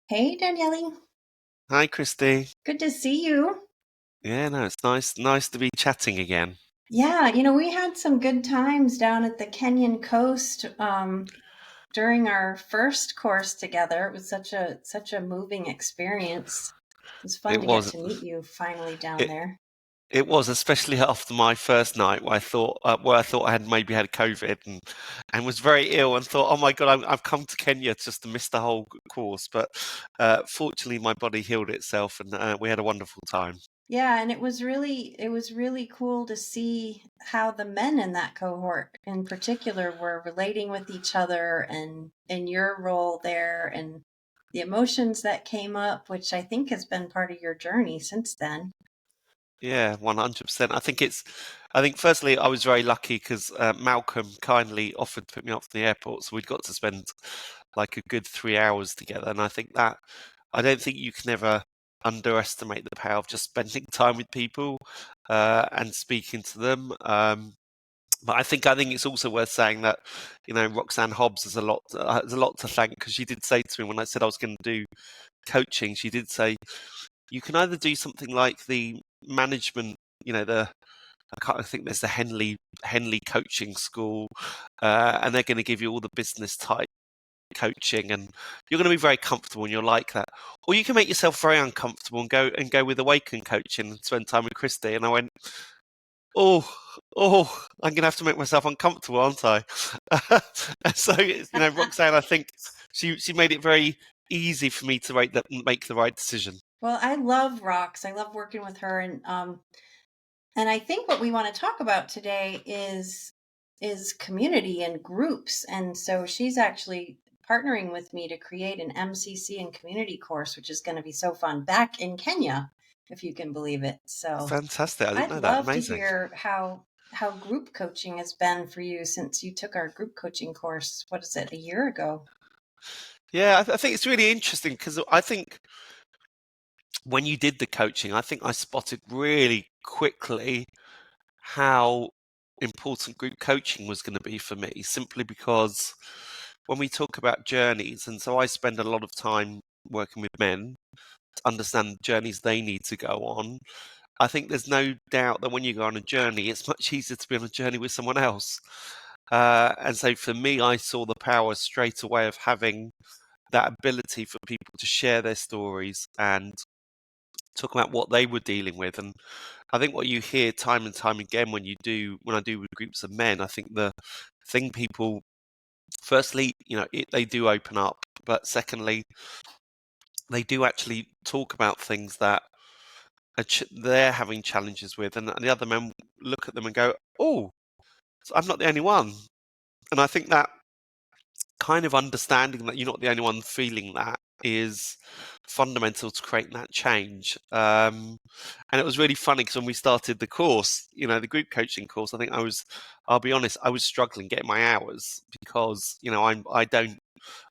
Hey, Daniele. Hi, Christi. Good to see you. Yeah, no, it's nice to be chatting again. Yeah, we had some good times down at the Kenyan coast during our first course together. It was such a moving experience. It was fun It to get was to meet you finally down it there. it was especially after my first night where I thought I had maybe had COVID and was very ill and thought, oh my God, I've come to Kenya just to miss the whole course. But fortunately, my body healed itself and we had a wonderful time. Yeah, and it was really cool to see how the men in that cohort in particular were relating with each other and in your role there and the emotions that came up, which I think has been part of your journey since then. Yeah, 100%. I think firstly, I was very lucky because Malcolm kindly offered to pick me up from the airport. So we'd got to spend like a good 3 hours together. And I don't think you can ever underestimate the power of just spending time with people and speaking to them. But I think it's also worth saying that, Roxanne Hobbs has a lot to thank because she did say to me when I said I was going to do coaching, she did say, you can either do something like the management, you know, I think there's the Henley coaching school, and they're going to give you all the business type coaching, and you're going to be very comfortable, and you're like that. Or you can make yourself very uncomfortable and go with Awaken coaching and spend time with Christy. And I went, oh, I'm going to have to make myself uncomfortable, aren't I? So, Roxanne, I think she made it very easy for me to make the right decision. Well, I love Rox. I love working with her, and I think what we want to talk about today is community and groups. And so she's actually partnering with me to create an MCC and community course, which is going to be so fun back in Kenya, if you can believe it. So Fantastic! I didn't I'd know that. love to Amazing. hear how group coaching has been for you since you took our group coaching course. What is it, a year ago? Yeah, I think it's really interesting because I think when you did the coaching, I think I spotted really quickly how important group coaching was going to be for me, simply because when we talk about journeys, and so I spend a lot of time working with men to understand the journeys they need to go on. I think there's no doubt that when you go on a journey, it's much easier to be on a journey with someone else. And so for me, I saw the power straight away of having that ability for people to share their stories and talk about what they were dealing with. And I think what you hear time and time again when I do with groups of men, I think the thing people, firstly, they do open up, but secondly, they do actually talk about things that they're having challenges with, and the other men look at them and go, "Oh, so I'm not the only one." And I think that kind of understanding that you're not the only one feeling that is fundamental to creating that change. And it was really funny because when we started the course, the group coaching course, I'll be honest, I was struggling getting my hours because,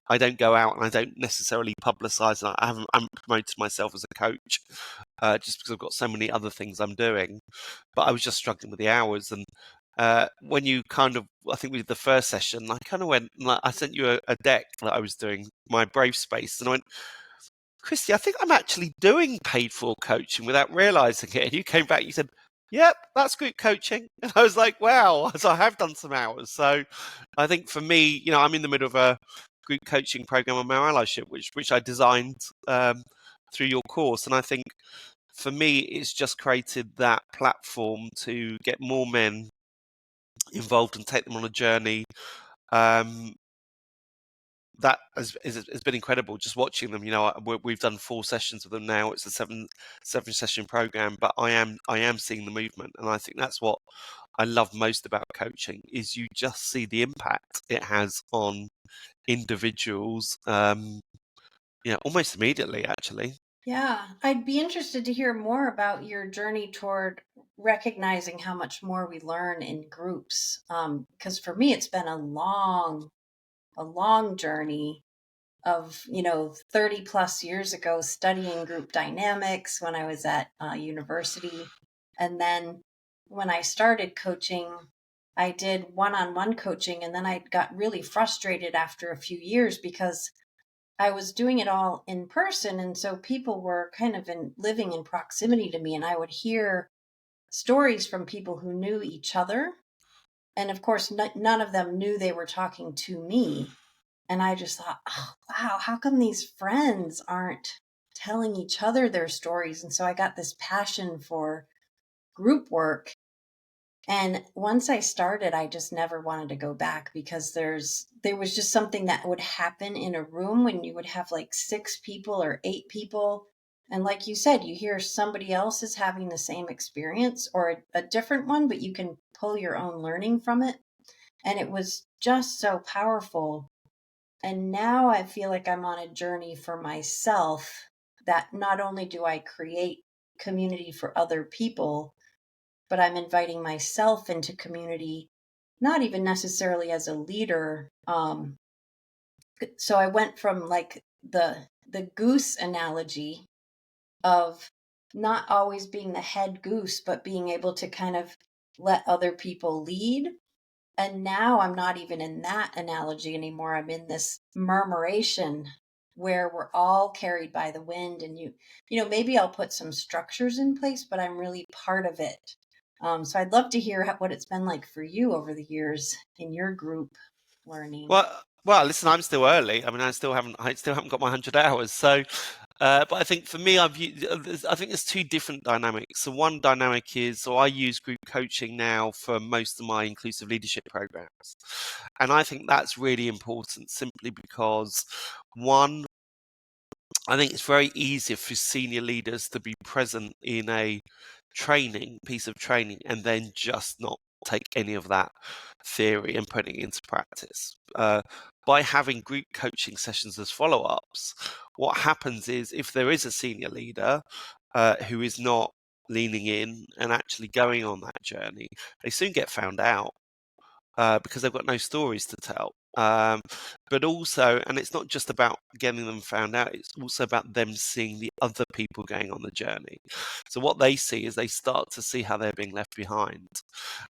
I don't go out and I don't necessarily publicize, and I haven't promoted myself as a coach just because I've got so many other things I'm doing. But I was just struggling with the hours. And when you I think we did the first session, I kind of went, like, I sent you a deck that I was doing, my Brave Space, and I went, Christy, I think I'm actually doing paid for coaching without realizing it. And you came back, you said, yep, that's group coaching. And I was like, wow, so I have done some hours. So I think for me, I'm in the middle of a group coaching program on my allyship, which I designed through your course. And I think for me, it's just created that platform to get more men involved and take them on a journey. Um, that has been incredible. Just watching them, we've done 4 sessions with them now. It's a seven session program, but I am seeing the movement, and I think that's what I love most about coaching is you just see the impact it has on individuals. Almost immediately, actually. Yeah, I'd be interested to hear more about your journey toward recognizing how much more we learn in groups. Because for me, it's been a long journey of 30 plus years ago studying group dynamics when I was at university, and then when I started coaching, I did one-on-one coaching, and then I got really frustrated after a few years because I was doing it all in person. And so people were kind of living in proximity to me, and I would hear stories from people who knew each other. And of course, none of them knew they were talking to me. And I just thought, oh, wow, how come these friends aren't telling each other their stories? And so I got this passion for group work. And once I started, I just never wanted to go back, because there was just something that would happen in a room when you would have like 6 people or 8 people. And like you said, you hear somebody else is having the same experience or a different one, but you can pull your own learning from it. And it was just so powerful. And now I feel like I'm on a journey for myself, that not only do I create community for other people, but I'm inviting myself into community, not even necessarily as a leader. So I went from like the goose analogy of not always being the head goose, but being able to kind of let other people lead. And now I'm not even in that analogy anymore. I'm in this murmuration where we're all carried by the wind, and maybe I'll put some structures in place, but I'm really part of it. So I'd love to hear what it's been like for you over the years in your group learning. Well, listen, I'm still early. I mean, I still haven't got my 100 hours. So, but I think for me, I think there's two different dynamics. So one dynamic is, so I use group coaching now for most of my inclusive leadership programs, and I think that's really important simply because, one, I think it's very easy for senior leaders to be present in a piece of training, and then just not take any of that theory and putting it into practice. By having group coaching sessions as follow-ups, what happens is, if there is a senior leader who is not leaning in and actually going on that journey, they soon get found out because they've got no stories to tell. But also, and it's not just about getting them found out, it's also about them seeing the other people going on the journey. So what they see is they start to see how they're being left behind.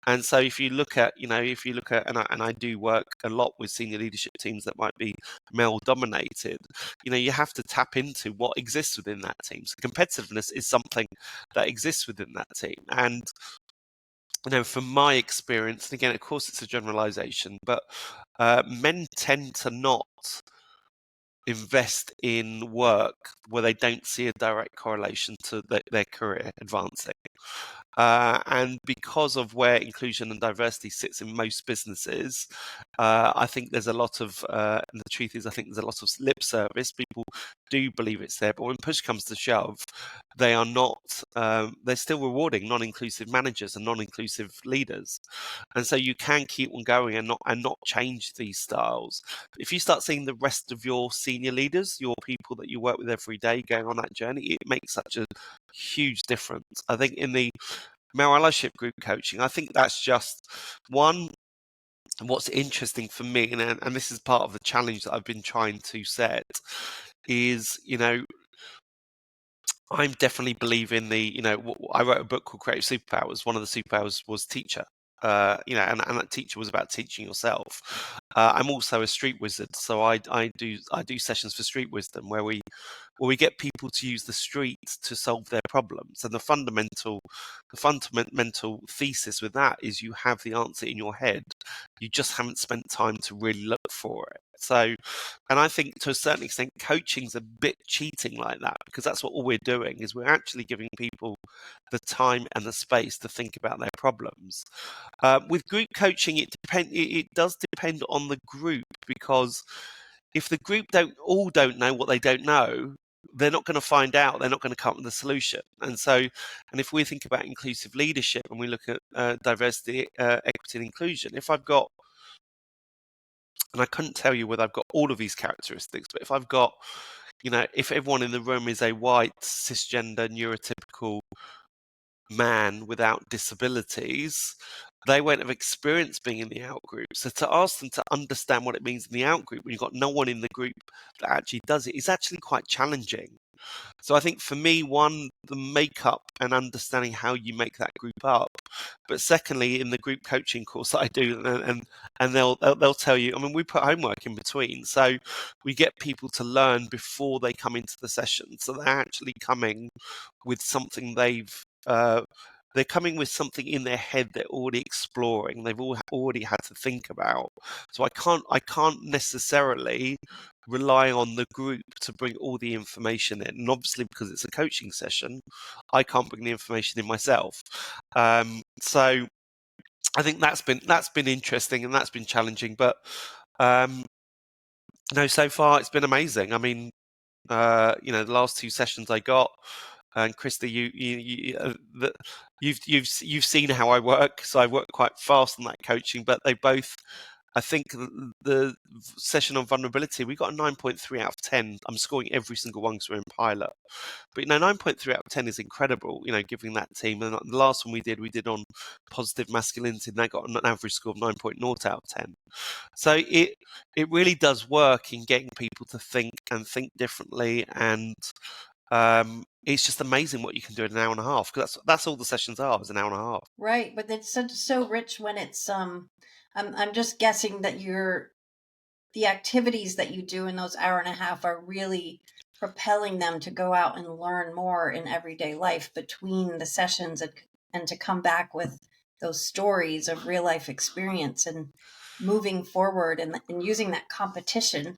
And so if you look at, and I do work a lot with senior leadership teams that might be male dominated, you have to tap into what exists within that team. So competitiveness is something that exists within that team. And from my experience, and again, of course, it's a generalization, but men tend to not invest in work where they don't see a direct correlation to their career advancing. And because of where inclusion and diversity sits in most businesses, I think there's a lot of, and the truth is, I think there's a lot of lip service. People do believe it's there, but when push comes to shove, they are not, they're still rewarding non-inclusive managers and non-inclusive leaders. And so you can keep on going and not change these styles. If you start seeing the rest of your senior leaders, your people that you work with every day, going on that journey, it makes such a huge difference. I think in the male allyship group coaching, I think that's just one. What's interesting for me, and this is part of the challenge that I've been trying to set, is, I'm definitely believing I wrote a book called Creative Superpowers. One of the superpowers was teacher. And that teacher was about teaching yourself. I'm also a street wizard, so I do sessions for street wisdom where we get people to use the street to solve their problems. And the fundamental thesis with that is you have the answer in your head. You just haven't spent time to really look for it. So, and I think to a certain extent, coaching's a bit cheating like that, because that's what all we're doing is we're actually giving people the time and the space to think about their problems. With group coaching, it does depend on the group, because if the group don't know what they don't know, they're not going to find out. They're not going to come up with a solution. And if we think about inclusive leadership and we look at diversity, equity, and inclusion, if I've got, and I couldn't tell you whether I've got all of these characteristics, but if I've got, if everyone in the room is a white, cisgender, neurotypical man without disabilities, they won't have experienced being in the out group. So to ask them to understand what it means in the out group when you've got no one in the group that actually does it is actually quite challenging. So I think for me, one, the makeup and understanding how you make that group up, but secondly, in the group coaching course that I do, and they'll tell you. I mean, we put homework in between, so we get people to learn before they come into the session. So they're actually coming with something they're coming with something in their head they're already exploring. They've already had to think about. So I can't necessarily rely on the group to bring all the information in. And obviously, because it's a coaching session, I can't bring the information in myself. So I think that's been interesting and that's been challenging. But no, so far it's been amazing. I mean, the last two sessions I got. And Christi, you've seen how I work, so I work quite fast on that coaching. But they both, I think, the session on vulnerability, we got a 9.3 out of 10. I'm scoring every single one because we're in pilot. But 9.3 out of 10 is incredible. Giving that team. And the last one we did on positive masculinity, and they got an average score of 9.0 out of 10. So it really does work in getting people to think differently and. It's just amazing what you can do in an hour and a half, because that's all the sessions are, is an hour and a half. Right, but it's so rich when it's I'm just guessing that the activities that you do in those hour and a half are really propelling them to go out and learn more in everyday life between the sessions, and to come back with those stories of real life experience and moving forward, and using that competition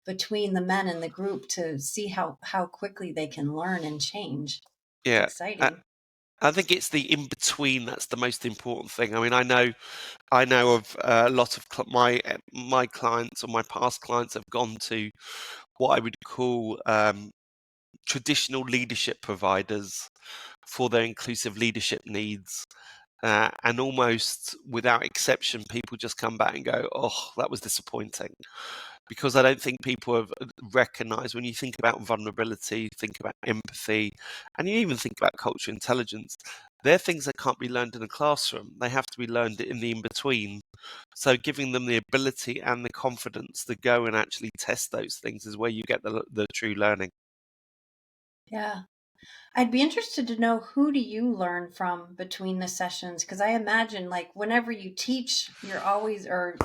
between the men in the group to see how quickly they can learn and change. It's Yeah, exciting. I think it's the in between that's the most important thing. I mean, I know of a lot of my clients, or my past clients, have gone to what I would call traditional leadership providers for their inclusive leadership needs. And almost without exception, people just come back and go, "Oh, that was disappointing," because I don't think people have recognized, when you think about vulnerability, think about empathy, and you even think about cultural intelligence, they're things that can't be learned in a classroom. They have to be learned in the in-between. So giving them the ability and the confidence to go and actually test those things is where you get the true learning. Yeah. I'd be interested to know, who do you learn from between the sessions? Because I imagine, like, whenever you teach, you're always, or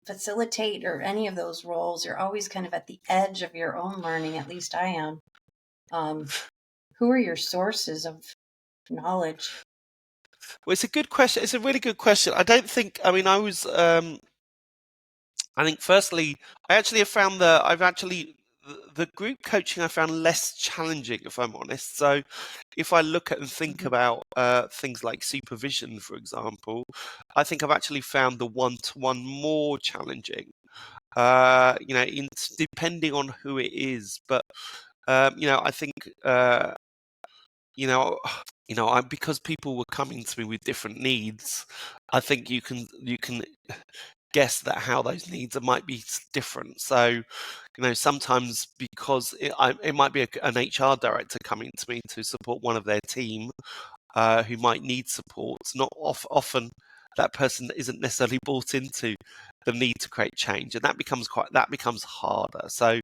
facilitate, or any of those roles, you're always kind of at the edge of your own learning. At least I am. Who are your sources of knowledge? Well, it's a good question. It's a really good question. I don't think, I mean, I think firstly, the group coaching I found less challenging, if I'm honest. So if I look at and think Mhm. about things like supervision, for example, I think I've actually found the one-to-one more challenging, depending on who it is. But, I think, because people were coming to me with different needs, I think you can guess that how those needs might be different. So, sometimes, because it might be an HR director coming to me to support one of their team, who might need support. Not often that person isn't necessarily bought into the need to create change, and that becomes harder. So,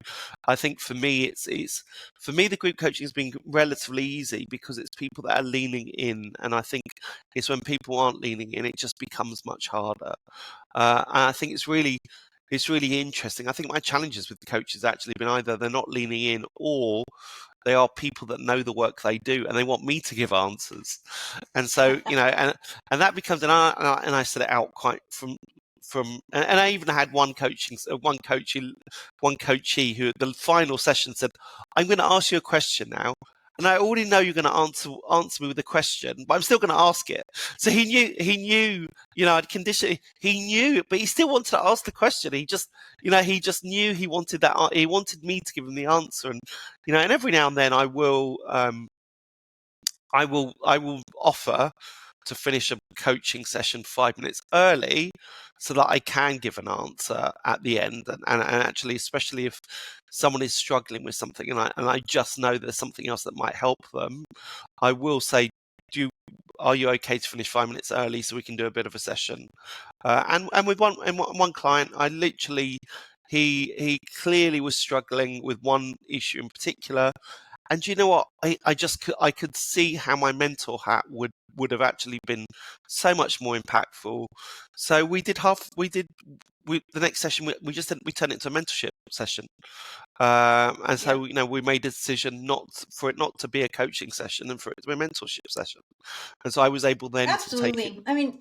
I think for me, the group coaching has been relatively easy because it's people that are leaning in, and I think it's when people aren't leaning in, it just becomes much harder. And I think it's really interesting. I think my challenges with coaches have actually been either they're not leaning in, or they are people that know the work they do and they want me to give answers. And so, and that becomes, and I set it out quite and I even had one coachee who at the final session said, "I'm going to ask you a question now. And I already know you're going to answer me with a question, but I'm still going to ask it." So he knew, I'd condition. He knew, but he still wanted to ask the question. He just knew he wanted that. He wanted me to give him the answer, and and every now and then I will offer to finish a coaching session 5 minutes early, so that I can give an answer at the end, and actually, especially if someone is struggling with something, and I just know there's something else that might help them, I will say, are you okay to finish 5 minutes early so we can do a bit of a session? And with one client, I literally, he clearly was struggling with one issue in particular, And you know what? I could see how my mentor hat would have actually been so much more impactful. So the next session we turned it into a mentorship session. And Yeah, so, we made a decision for it not to be a coaching session and for it to be a mentorship session. And so I was able then to take it. absolutely. I mean,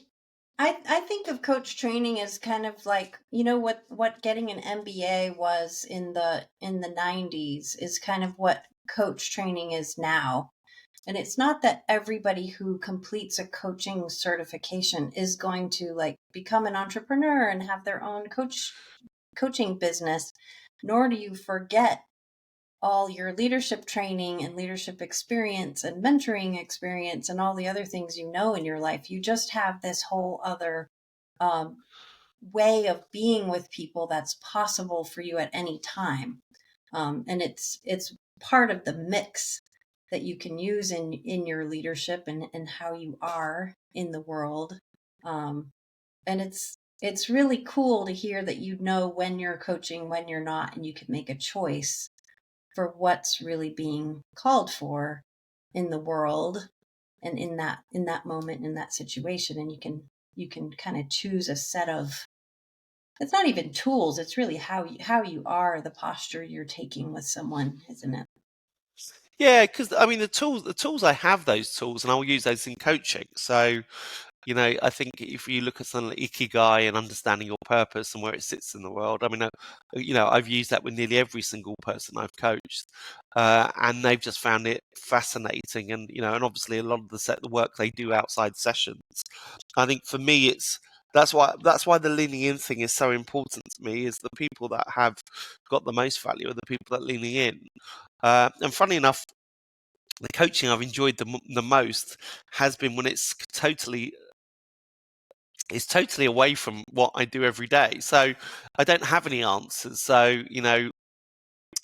I think of coach training as kind of like, what getting an MBA was in the 90s is kind of what coach training is now. And it's not that everybody who completes a coaching certification is going to like become an entrepreneur and have their own coaching business, nor do you forget all your leadership training and leadership experience and mentoring experience and all the other things in your life. You just have this whole other um, way of being with people that's possible for you at any time. And it's part of the mix that you can use in your leadership and how you are in the world. And it's really cool to hear that when you're coaching, when you're not, and you can make a choice for what's really being called for in the world and in that moment, in that situation. And you can kind of choose a set of, it's not even tools, it's really how you are, the posture you're taking with someone, isn't it? Yeah, because I mean the tools I have those tools and I'll use those in coaching. So I think if you look at something like Ikigai and understanding your purpose and where it sits in the world, I mean, I've used that with nearly every single person I've coached, and they've just found it fascinating. And obviously a lot of the work they do outside sessions. I think for me, that's why the leaning in thing is so important to me. Is the people that have got the most value are the people that are leaning in. And funny enough, the coaching I've enjoyed the most has been when it's totally away from what I do every day. So I don't have any answers. So,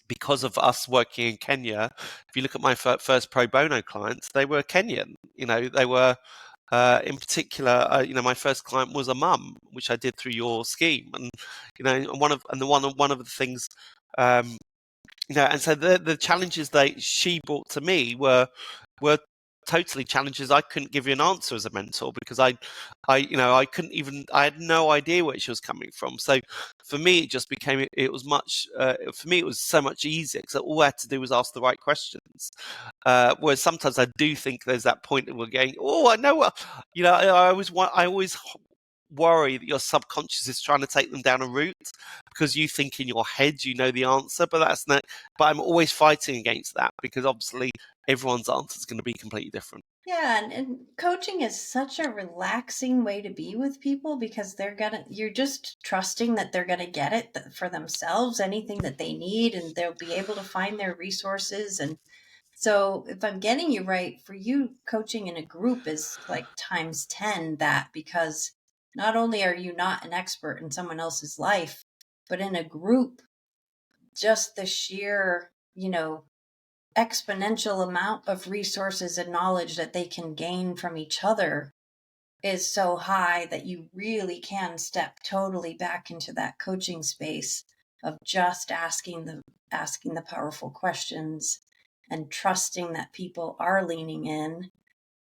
because of us working in Kenya, if you look at my first pro bono clients, they were Kenyan. They were, in particular, my first client was a mum, which I did through your scheme. And one of the things, um, and so the challenges that she brought to me were totally challenges I couldn't give you an answer as a mentor because I couldn't even, I had no idea where she was coming from. So for me it just became, it was much for me it was so much easier because all I had to do was ask the right questions. Whereas sometimes I do think there's that point that we're going, oh, I know what, I always worry that your subconscious is trying to take them down a route because you think in your head you know the answer, but that's not. But I'm always fighting against that because obviously everyone's answer is going to be completely different. Yeah, and coaching is such a relaxing way to be with people because you're just trusting that they're gonna get it for themselves, anything that they need, and they'll be able to find their resources. And so, if I'm getting you right, for you, coaching in a group is like times 10 that, because not only are you not an expert in someone else's life, but in a group, just the sheer, exponential amount of resources and knowledge that they can gain from each other is so high that you really can step totally back into that coaching space of just asking the powerful questions and trusting that people are leaning in.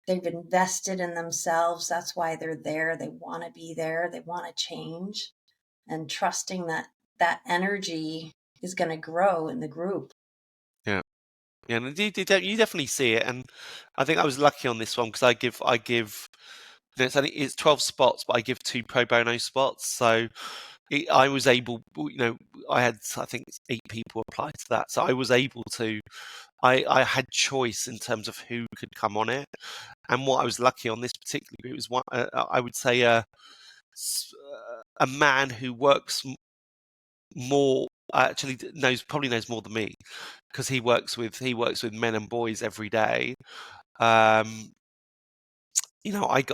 They've invested in themselves. That's why they're there. They want to be there. They want to change, and trusting that that energy is going to grow in the group. Yeah. Yeah, and you definitely see it, and I think I was lucky on this one because I give. It's 12 spots, but I give 2 pro bono spots. So I was able, I had I think 8 people apply to that, so I was able to. I had choice in terms of who could come on it, and what I was lucky on this particular group was I would say a man who works more actually probably knows more than me because he works with men and boys every day. Um, I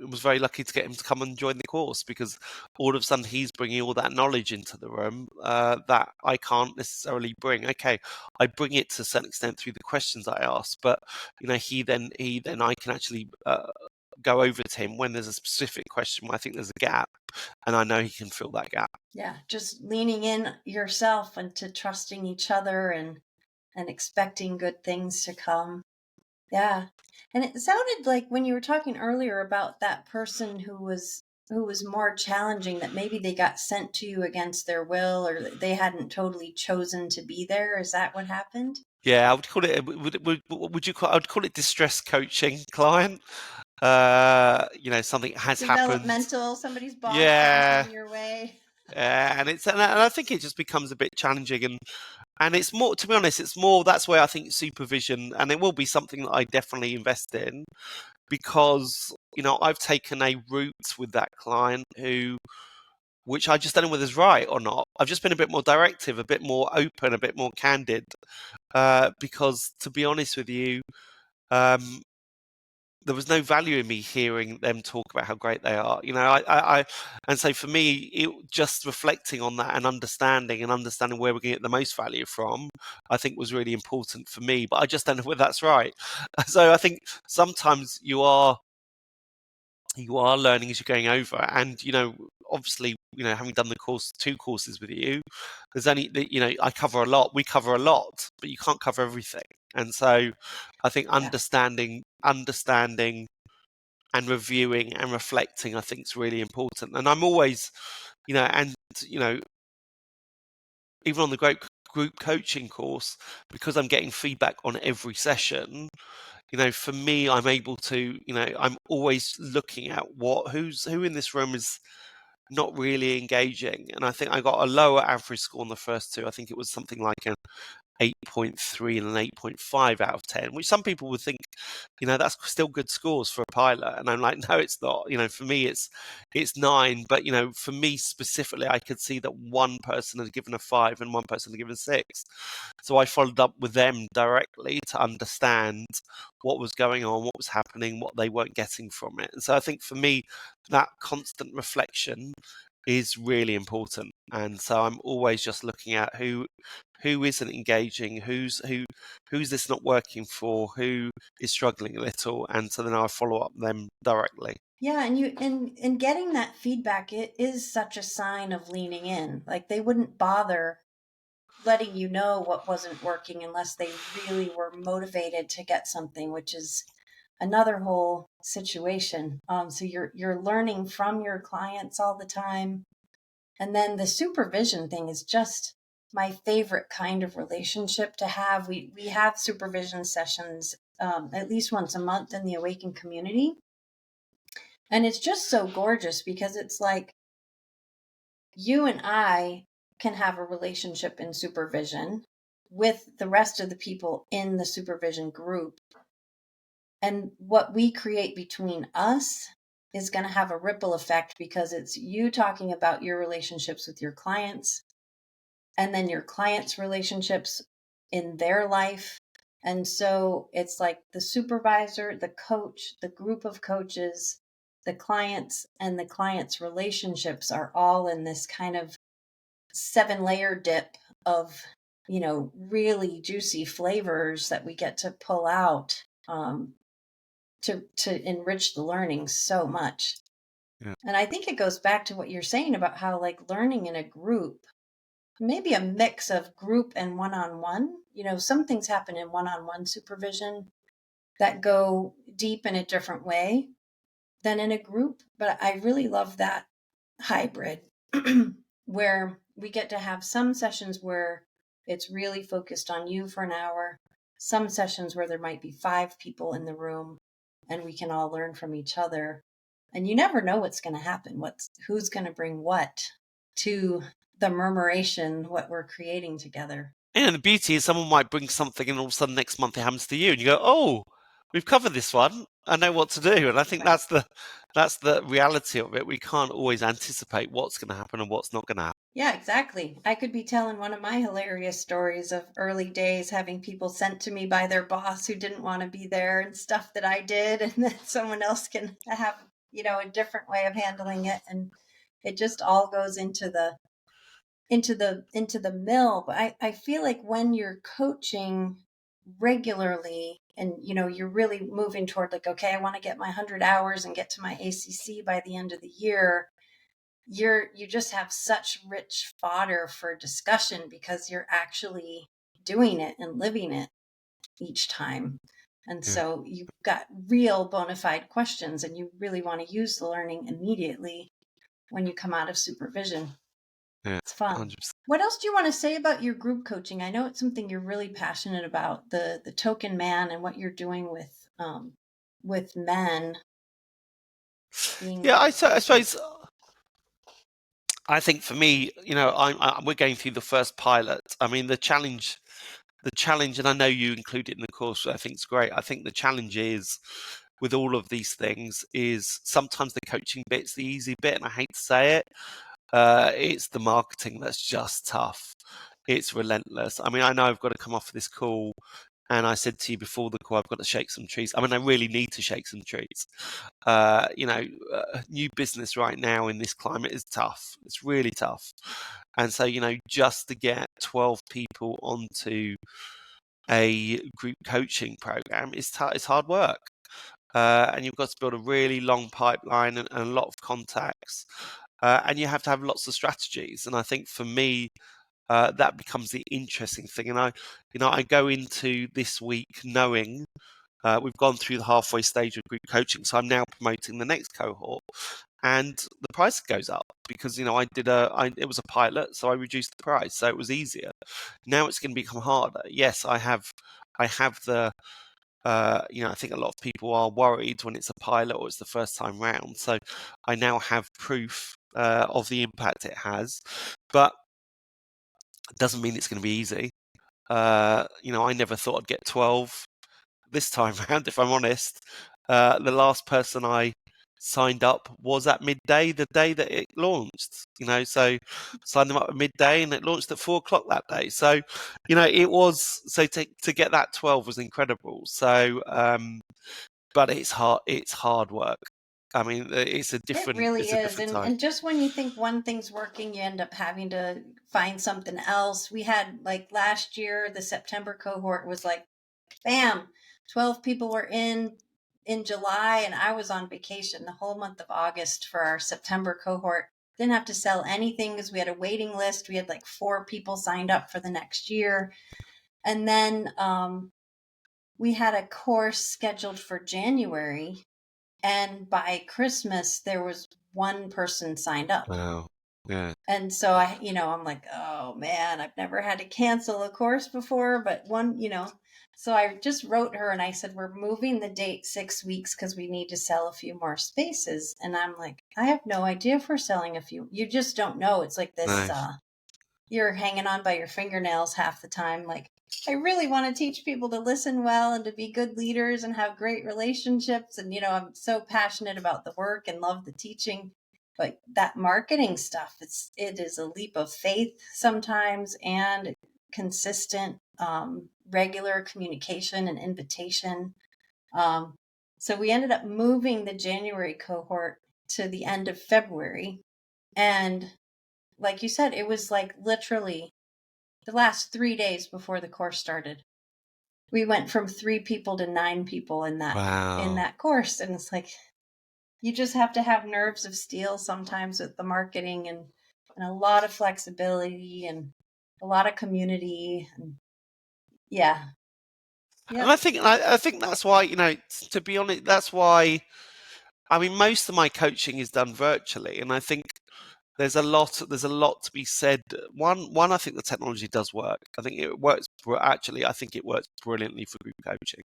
was very lucky to get him to come and join the course because all of a sudden he's bringing all that knowledge into the room that I can't necessarily bring. Okay, I bring it to a certain extent through the questions I ask, but he then I can actually go over to him when there's a specific question where I think there's a gap, and I know he can fill that gap. Yeah, just leaning in yourself and to trusting each other, and expecting good things to come. Yeah. And it sounded like when you were talking earlier about that person who was more challenging, that maybe they got sent to you against their will, or they hadn't totally chosen to be there. Is that what happened? Yeah, I would call it. Would you call? I would call it distress coaching client. Something has happened. Developmental, somebody's boss bouncing Yeah, in your way. and I think it just becomes a bit challenging, and it's more. To be honest, it's more. That's where I think supervision, and it will be something that I definitely invest in, because I've taken a route with that client which I just don't know whether is right or not. I've just been a bit more directive, a bit more open, a bit more candid, because to be honest with you, um, there was no value in me hearing them talk about how great they are. And so for me, just reflecting on that and understanding where we're going to get the most value from, I think was really important for me. But I just don't know whether that's right. So I think sometimes you are learning as you're going over, and obviously, having done two courses with you, there's only I cover a lot, we cover a lot, but you can't cover everything. And so I think Yeah. understanding and reviewing and reflecting, I think, is really important. And I'm always, even on the group coaching course, because I'm getting feedback on every session, for me, I'm able to, I'm always looking at who in this room is not really engaging. And I think I got a lower average score on the first two. I think it was something like an 8.3 and an 8.5 out of 10, which some people would think, that's still good scores for a pilot. And I'm like, no, it's not. For me, it's 9. But, for me specifically, I could see that one person had given a 5 and one person had given a 6. So I followed up with them directly to understand what was going on, what was happening, what they weren't getting from it. And so I think for me, that constant reflection is really important. And so I'm always just looking at who isn't engaging, who's this not working for, who is struggling a little, and so then I'll follow up them directly. Yeah, and you and getting that feedback, it is such a sign of leaning in. Like, they wouldn't bother letting you know what wasn't working unless they really were motivated to get something, which is another whole situation. So you're learning from your clients all the time. And then the supervision thing is just my favorite kind of relationship to have. We have supervision sessions at least once a month in the Awaken community. And it's just so gorgeous because it's like you and I can have a relationship in supervision with the rest of the people in the supervision group. And what we create between us is going to have a ripple effect, because it's you talking about your relationships with your clients, and then your clients' relationships in their life. And so it's like the supervisor, the coach, the group of coaches, the clients, and the clients' relationships are all in this kind of 7-layer dip of, really juicy flavors that we get to pull out to enrich the learning so much. Yeah. And I think it goes back to what you're saying about how, like, learning in a group, maybe a mix of group and one-on-one. Some things happen in one-on-one supervision that go deep in a different way than in a group. But I really love that hybrid where we get to have some sessions where it's really focused on you for an hour, some sessions where there might be 5 people in the room and we can all learn from each other. And you never know what's going to happen, who's going to bring what to the murmuration, what we're creating together. And the beauty is someone might bring something and all of a sudden next month it happens to you and you go, oh, we've covered this one. I know what to do. And I think Right. that's the reality of it. We can't always anticipate what's going to happen and what's not going to happen. Yeah, exactly. I could be telling one of my hilarious stories of early days, having people sent to me by their boss who didn't want to be there, and stuff that I did, and then someone else can have, a different way of handling it. And it just all goes into the mill. But I feel like when you're coaching regularly, and you're really moving toward, like, okay, I want to get my 100 hours and get to my ACC by the end of the year, you just have such rich fodder for discussion, because you're actually doing it and living it each time. And Yeah. so you've got real bona fide questions, and you really want to use the learning immediately when you come out of supervision. Yeah. It's fun. 100%. What else do you want to say about your group coaching? I know it's something you're really passionate about, the token man and what you're doing with men being Yeah, I coaches. suppose. I think for me, we're going through the first pilot. I mean, the challenge, and I know you include it in the course, I think it's great. I think the challenge is with all of these things is sometimes the coaching bit's the easy bit, and I hate to say it. It's the marketing that's just tough. It's relentless. I mean, I know I've got to come off this call, and I said to you before the call, I've got to shake some trees. I mean, I really need to shake some trees. New business right now in this climate is tough. It's really tough. And so, just to get 12 people onto a group coaching program is it's hard work. And you've got to build a really long pipeline and a lot of contacts. And you have to have lots of strategies. And I think for me, that becomes the interesting thing. And I go into this week knowing we've gone through the halfway stage of group coaching, so I'm now promoting the next cohort, and the price goes up because it was a pilot, so I reduced the price, so it was easier. Now it's going to become harder. Yes, I have the. I think a lot of people are worried when it's a pilot or it's the first time round. So I now have proof of the impact it has, but it doesn't mean it's going to be easy. I never thought I'd get 12 this time round, if I'm honest. The last person I signed up was at midday, the day that it launched. So signed them up at midday, and it launched at 4:00 that day. So, it was to get that 12 was incredible. So, but it's hard. It's hard work. I mean, it's a It different. really It's a is. different time. And just when you think one thing's working, you end up having to find something else. We had, like, last year, the September cohort was like, bam, 12 people were in July, and I was on vacation the whole month of August for our September cohort. Didn't have to sell anything because we had a waiting list. We had like 4 people signed up for the next year. And then we had a course scheduled for January, and by Christmas there was 1 person signed up. Wow. Yeah. And so I'm like, oh man, I've never had to cancel a course before, but so I just wrote her and I said, we're moving the date 6 weeks because we need to sell a few more spaces. And I'm like, I have no idea if we're selling a few. You just don't know. It's like this, Nice. you're hanging on by your fingernails half the time. Like, I really want to teach people to listen well and to be good leaders and have great relationships. And, I'm so passionate about the work and love the teaching. But that marketing stuff, it is a leap of faith sometimes, and consistent, regular communication and invitation. So we ended up moving the January cohort to the end of February. And like you said, it was like literally the last 3 days before the course started. We went from 3 people to 9 people in Wow. that course. And it's like, you just have to have nerves of steel sometimes with the marketing, and a lot of flexibility and a lot of community. And yeah. And Yep. I think that's why, to be honest, that's why. I mean, most of my coaching is done virtually, and I think there's a lot to be said. One, I think the technology does work. I think it works. Actually, I think it works brilliantly for group coaching.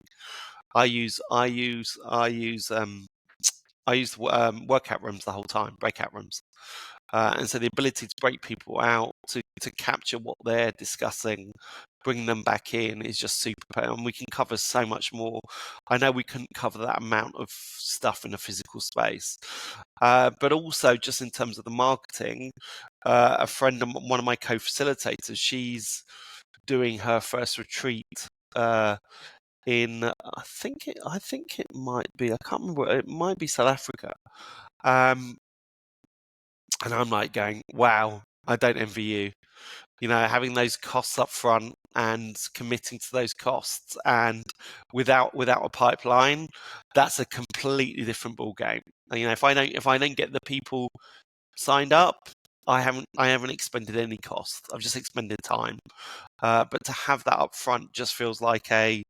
I use workout rooms the whole time, breakout rooms. And so the ability to break people out, to capture what they're discussing, bring them back in is just super. And we can cover so much more. I know we couldn't cover that amount of stuff in a physical space. But also just in terms of the marketing, a friend of one of my co-facilitators, she's doing her first retreat in I think it might be, I can't remember, it might be South Africa. And I'm like going, wow, I don't envy you. Having those costs up front and committing to those costs, and without a pipeline, that's a completely different ball game. And, if I don't get the people signed up, I haven't expended any cost. I've just expended time. But to have that up front just feels like a.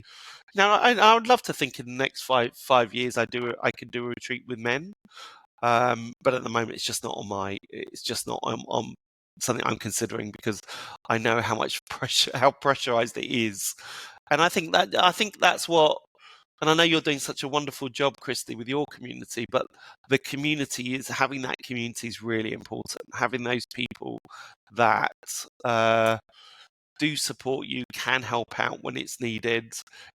Now, I would love to think in the next five years I could do a retreat with men. But at the moment, it's just not on something I'm considering, because I know how much how pressurized it is, and I think that's what. And I know you're doing such a wonderful job, Christi, with your community, but having that community is really important. Having those people that do support you, can help out when it's needed,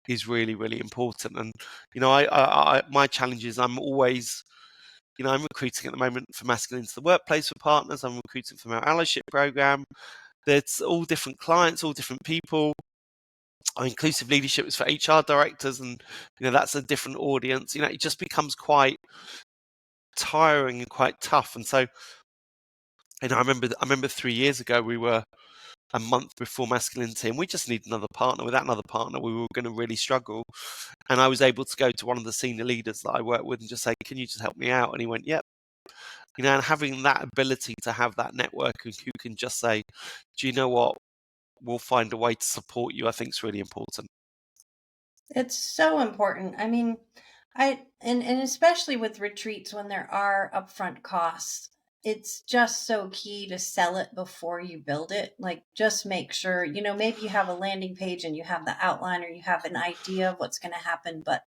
is really, really important. And my challenge is I'm always, I'm recruiting at the moment for Masculine into the Workplace for partners. I'm recruiting for my allyship program. There's all different clients, all different people. Inclusive leadership is for HR directors, and that's a different audience. It just becomes quite tiring and quite tough. And so, I remember 3 years ago we were a month before masculinity, and we just needed another partner. Without another partner, we were going to really struggle. And I was able to go to one of the senior leaders that I work with and just say, "Can you just help me out?" And he went, "Yep." And having that ability to have that network who can just say, "Do you know what? We'll find a way to support you," I think is really important. It's so important. I mean, and especially with retreats when there are upfront costs, it's just so key to sell it before you build it. Like, just make sure, maybe you have a landing page and you have the outline, or you have an idea of what's going to happen, but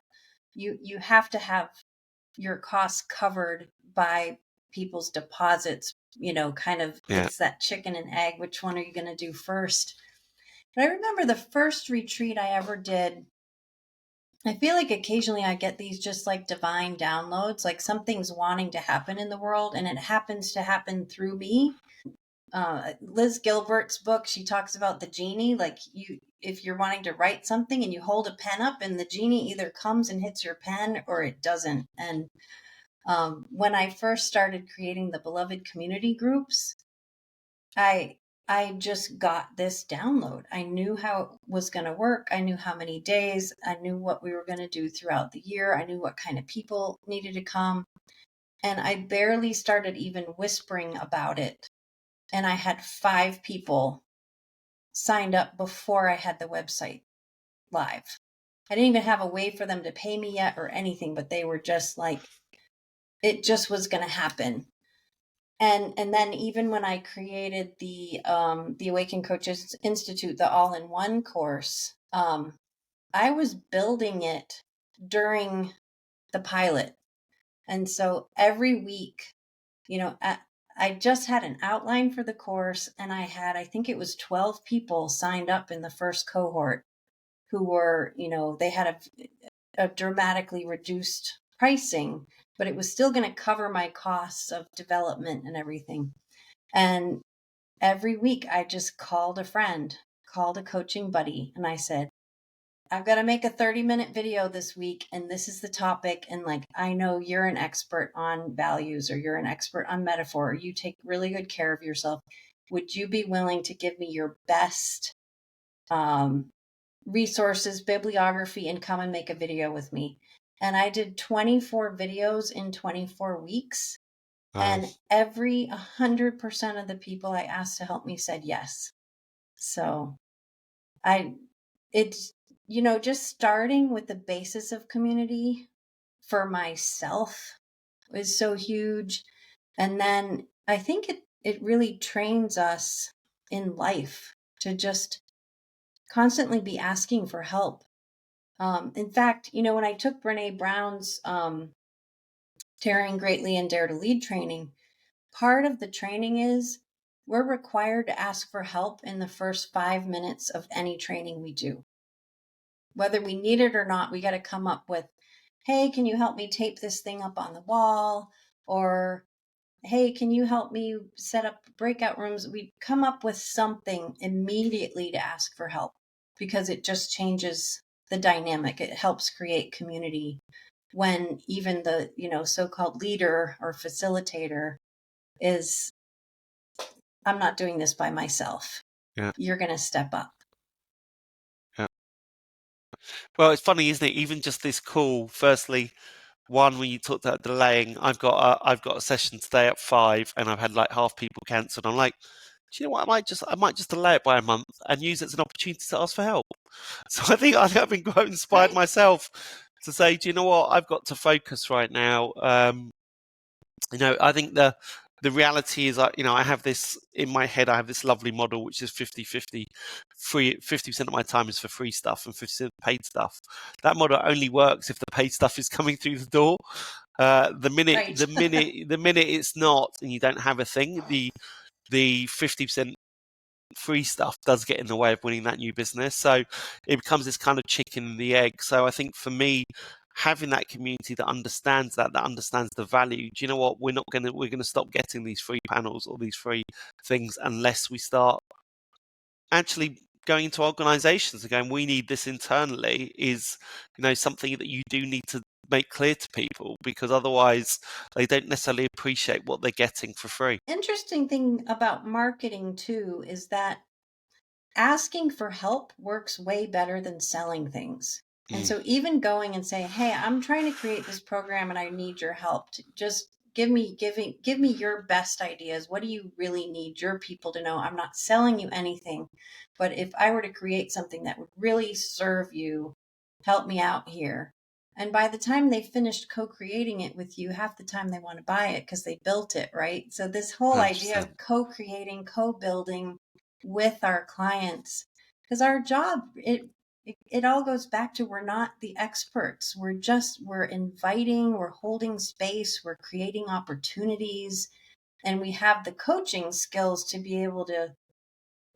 you have to have your costs covered by people's deposits. Kind of, Yeah. it's that chicken and egg. Which one are you going to do first? But I remember the first retreat I ever did. I feel like occasionally I get these just like divine downloads, like something's wanting to happen in the world and it happens to happen through me. Liz Gilbert's book, she talks about the genie. Like, if you're wanting to write something and you hold a pen up, and the genie either comes and hits your pen or it doesn't. And when I first started creating the beloved community groups, I just got this download. I knew how it was going to work. I knew how many days. I knew what we were going to do throughout the year. I knew what kind of people needed to come. And I barely started even whispering about it. And I had 5 people signed up before I had the website live. I didn't even have a way for them to pay me yet or anything, but they were just like, it just was going to happen. And then even when I created the Awaken Coaches Institute, the all-in-one course, I was building it during the pilot. And so every week, I just had an outline for the course, and I think it was 12 people signed up in the first cohort who were, they had a dramatically reduced pricing, but it was still going to cover my costs of development and everything. And every week I just called a friend, called a coaching buddy, and I said, I've got to make a 30-minute video this week, and this is the topic. And like, I know you're an expert on values, or you're an expert on metaphor, or you take really good care of yourself. Would you be willing to give me your best resources, bibliography, and come and make a video with me? And I did 24 videos in 24 weeks. And every 100% of the people I asked to help me said yes. So it's, just starting with the basis of community for myself is so huge. And then I think it really trains us in life to just constantly be asking for help. In fact, when I took Brene Brown's Daring Greatly and Dare to Lead training, part of the training is we're required to ask for help in the first 5 minutes of any training we do. Whether we need it or not, we got to come up with, hey, can you help me tape this thing up on the wall? Or, hey, can you help me set up breakout rooms? We come up with something immediately to ask for help, because it just changes the dynamic. It helps create community when even the, so-called leader or facilitator is, I'm not doing this by myself. Yeah. You're going to step up. Yeah. Well, it's funny, isn't it? Even just this call, firstly, One, when you talked about delaying, I've got a session today at 5, and I've had like half people cancelled. I'm like, do you know what? I might just delay it by a month and use it as an opportunity to ask for help. So I think I've been quite inspired Right. myself to say, do you know what? I've got to focus right now. I think the reality is, I have this in my head. I have this lovely model, which is 50-50. 50% of my time is for free stuff and 50% paid stuff. That model only works if the paid stuff is coming through the door. The minute Right. the minute it's not, and you don't have a thing, the 50% free stuff does get in the way of winning that new business. So it becomes this kind of chicken and the egg. So I think for me, having that community that understands that understands the value. Do you know what? We're going to stop getting these free panels or these free things unless we start actually going into organizations and going, we need this internally, is, something that you do need to make clear to people, because otherwise they don't necessarily appreciate what they're getting for free. Interesting thing about marketing too is that asking for help works way better than selling things. And Mm, so even going and saying, "Hey, I'm trying to create this program and I need your help. Just give me your best ideas. What do you really need your people to know? I'm not selling you anything, but if I were to create something that would really serve you, help me out here." And by the time they finished co-creating it with you, half the time they want to buy it because they built it, right? So this whole idea 100%. of co-creating, co-building with our clients, because our job, it all goes back to, we're not the experts. We're inviting, we're holding space, we're creating opportunities, and we have the coaching skills to be able to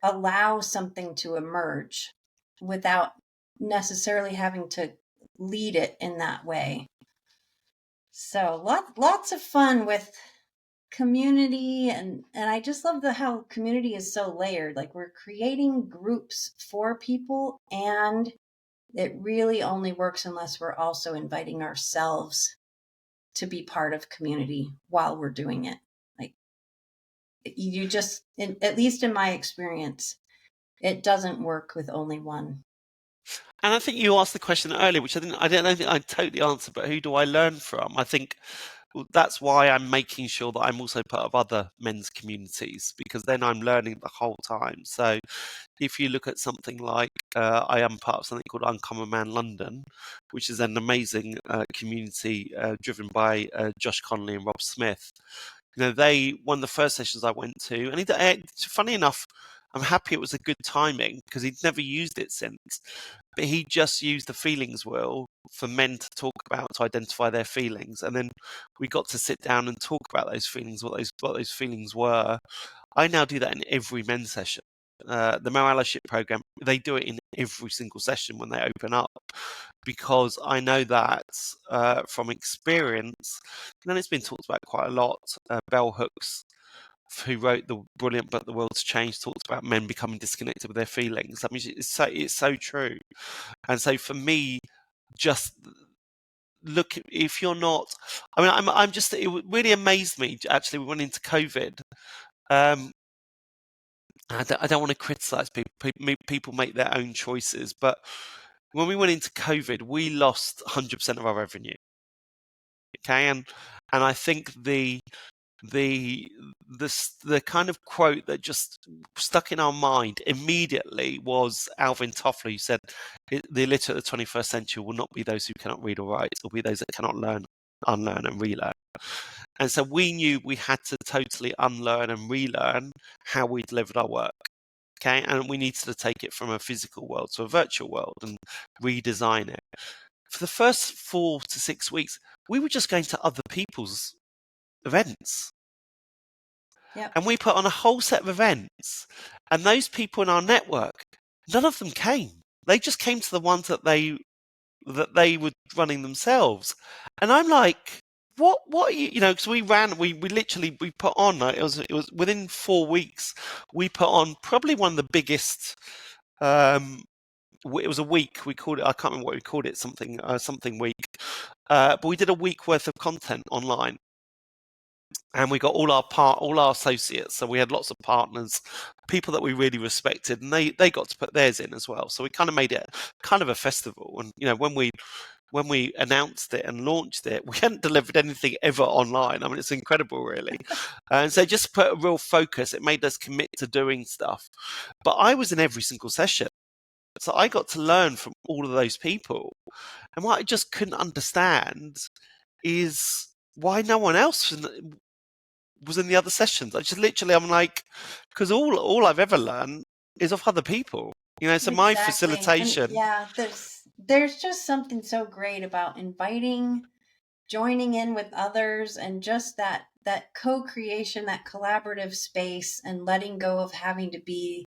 allow something to emerge without necessarily having to lead it in that way. So lots of fun with community, and I just love how community is so layered. Like, we're creating groups for people, and it really only works unless we're also inviting ourselves to be part of community while we're doing it. Like, you just, at least in my experience, it doesn't work with only one. And I think you asked the question earlier, which I don't think I totally answered, but who do I learn from? I think that's why I'm making sure that I'm also part of other men's communities, because then I'm learning the whole time. So if you look at something like, I am part of something called Uncommon Man London, which is an amazing community driven by Josh Connolly and Rob Smith. One of the first sessions I went to, and funny enough, I'm happy it was a good timing, because he'd never used it since. But he just used the feelings wheel for men to talk about, to identify their feelings, and then we got to sit down and talk about those feelings, what those feelings were. I now do that in every men's session. The Male Allyship program, they do it in every single session when they open up, because I know that from experience, and it's been talked about quite a lot. Bell Hooks, who wrote the brilliant book The World's Changed, talks about men becoming disconnected with their feelings. I mean, it's so true. And so for me, just look, if you're not, I mean, I'm just, it really amazed me, actually. We went into COVID. I don't want to criticize people. People make their own choices, but when we went into COVID, we lost 100% of our revenue. Okay, and I think the kind of quote that just stuck in our mind immediately was Alvin Toffler, who said, "The illiterate of the 21st century will not be those who cannot read or write, it will be those that cannot learn, unlearn, and relearn." And so we knew we had to totally unlearn and relearn how we delivered our work. Okay, and we needed to take it from a physical world to a virtual world and redesign it. For the first 4 to 6 weeks, we were just going to other people's events. Yep. And we put on a whole set of events, and those people in our network, none of them came. They just came to the ones that they were running themselves. And I'm like, what are you, because we literally, we put on, it was within 4 weeks, we put on probably one of the biggest, it was a week, we called it, I can't remember what we called it, something week. But we did a week worth of content online. And we got all our associates. So we had lots of partners, people that we really respected, and they got to put theirs in as well. So we kind of made it kind of a festival. And when when we announced it and launched it, we hadn't delivered anything ever online. I mean, it's incredible, really. And so just put a real focus. It made us commit to doing stuff. But I was in every single session. So I got to learn from all of those people. And what I just couldn't understand is why no one else was in the other sessions. I just literally, I'm like, because all I've ever learned is of other people. You know, so my Exactly. And facilitation. yeah, there's just something so great about inviting, joining in with others, and just that co-creation, that collaborative space, and letting go of having to be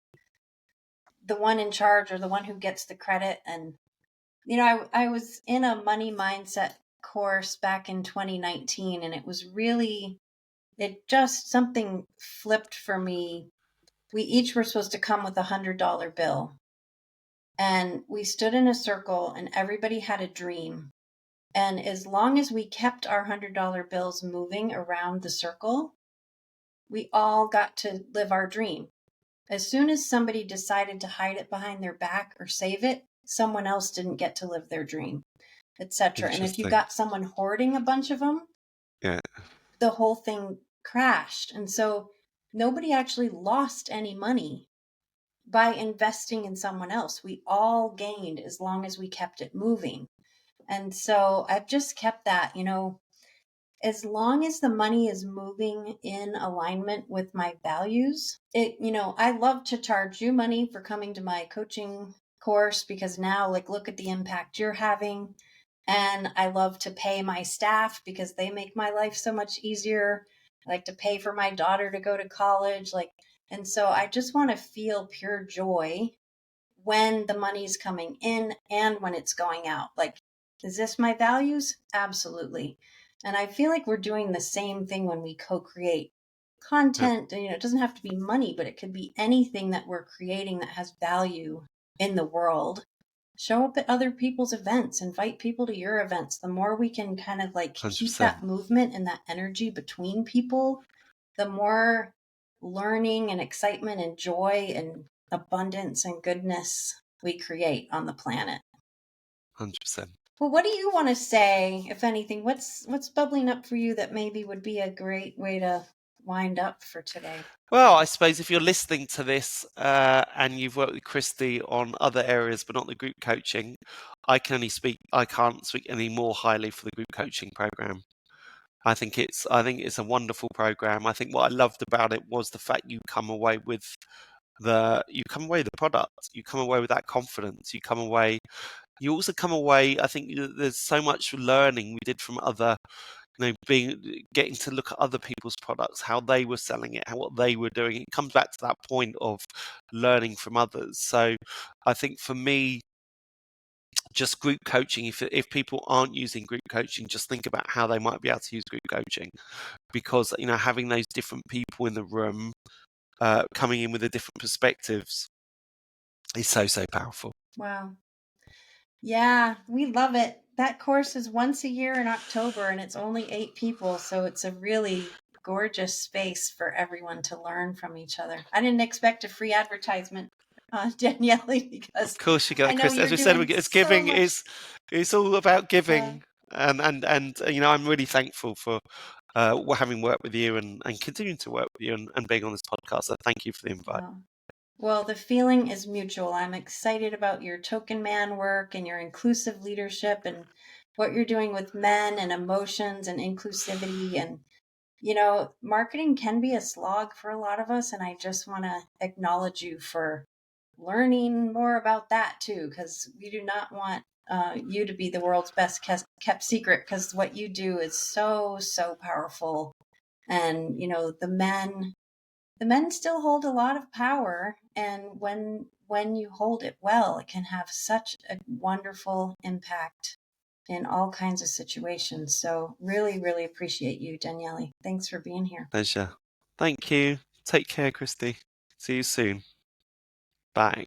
the one in charge or the one who gets the credit. And I was in a money mindset course back in 2019, and it just something flipped for me. We each were supposed to come with $100 bill, and we stood in a circle, and everybody had a dream. And as long as we kept our $100 bills moving around the circle, we all got to live our dream. As soon as somebody decided to hide it behind their back or save it, someone else didn't get to live their dream, etc. And if you Interesting. got someone hoarding a bunch of them, Yeah. the whole thing crashed. And so nobody actually lost any money by investing in someone else. We all gained as long as we kept it moving. And so I've just kept that, as long as the money is moving in alignment with my values. I love to charge you money for coming to my coaching course, because now, like, look at the impact you're having. And I love to pay my staff because they make my life so much easier. I like to pay for my daughter to go to college. And so I just want to feel pure joy when the money's coming in and when it's going out. Like, is this my values? Absolutely. And I feel like we're doing the same thing when we co-create Yeah. content. It doesn't have to be money, but it could be anything that we're creating that has value in the world. Show up at other people's events, invite people to your events. The more we can kind of like keep 100%. that movement and that energy between people, the more learning and excitement and joy and abundance and goodness we create on the planet. 100%. Well, what do you want to say, if anything? What's bubbling up for you that maybe would be a great way to wind up for today? Well, I suppose if you're listening to this and you've worked with Christi on other areas but not the group coaching, I can't speak any more highly for the group coaching program. I think it's a wonderful program. I think what I loved about it was the fact you come away with the product. You come away with that confidence. You also come away, I think there's so much learning we did from other, getting to look at other people's products, how they were selling it, what they were doing. It comes back to that point of learning from others. So I think for me, just group coaching, if people aren't using group coaching, just think about how they might be able to use group coaching, because having those different people in the room coming in with the different perspectives is so powerful. Wow. Yeah, we love it. That course is once a year in October, and it's only 8 people. So it's a really gorgeous space for everyone to learn from each other. I didn't expect a free advertisement, Daniele, Of because course, you get I that, know Chris. As you're we said, doing it's so giving much. is it's all about Yeah. giving, and I'm really thankful for having worked with you and continuing to work with you and being on this podcast. So thank you for the invite. Well, the feeling is mutual. I'm excited about your token man work and your inclusive leadership and what you're doing with men and emotions and inclusivity. And, marketing can be a slog for a lot of us. And I just want to acknowledge you for learning more about that too, because we do not want you to be the world's best kept secret, because what you do is so, so powerful. And, the men still hold a lot of power, and when you hold it well, it can have such a wonderful impact in all kinds of situations. So really, really appreciate you, Daniele. Thanks for being here. Pleasure. Thank you. Take care, Christy. See you soon. Bye.